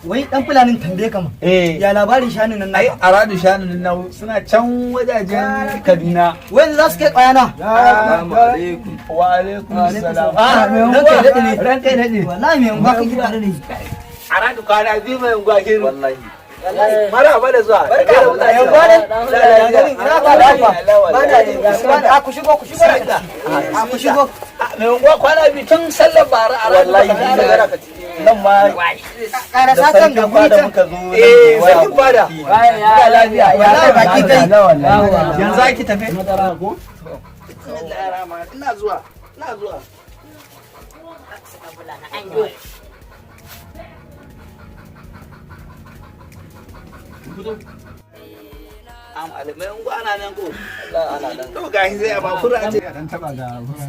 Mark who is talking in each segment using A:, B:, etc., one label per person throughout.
A: wai dan fulanin tambaye ka ma ya labarin shanun nan
B: ai aradu shanun nan suna can wajajen Kaduna
A: wai za su kai kwayana.
B: Assalamu alaikum wa alaikum assalam
A: ranka dade ne
B: ranka dade
A: wallahi me unguwa kake tare da shi
B: aradu kana bi mai unguwa ke
C: wallahi
B: maraba da zuwa
A: barka da zuwa yan gwane ina ba lafa ba da ne a ku shigo ku shigo a ku shigo
B: mai unguwa kwana bi tun sallar bara aradu
C: wallahi
B: nan ma
A: ƙara satan ga guri can
B: sai fada
A: ya lafiya ya baki kai
B: yanzu ake tafe ina zuwa am alimai ana nan ko ana nan to gashi sai a ba fura ce dan taba ga fura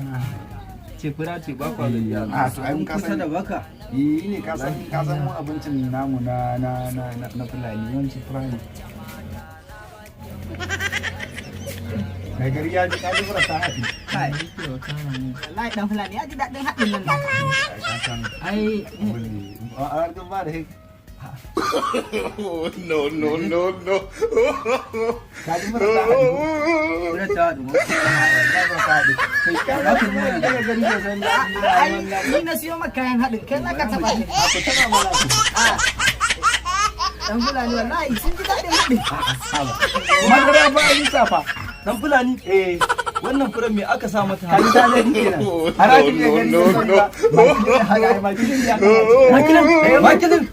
B: ce fura ce ba kwa gayya a to ai ka san da baka ne ka san mu abincin namu na fulani yawanci fura ne kai gari ya ji kaji fura ta haɗi kai
A: wallahi dan fulani ya ji daɗin haɗin nan ai
B: a arzikin ba da hik
C: no.
B: kaji fura ta haɗi fura ta haɗi kai ka ba ku ne daga gari da zan
A: ni na siyo maka kayan haɗin kai na ka taɓa ni
B: ku taba mana ku
A: dan fulani wallahi sun ji daɗin haɗin
B: madara ba a yi safa
A: dan fulani
D: wannan furen me aka sa mata
B: kan ta ne kenan harajin ne gari no makilin ya makilin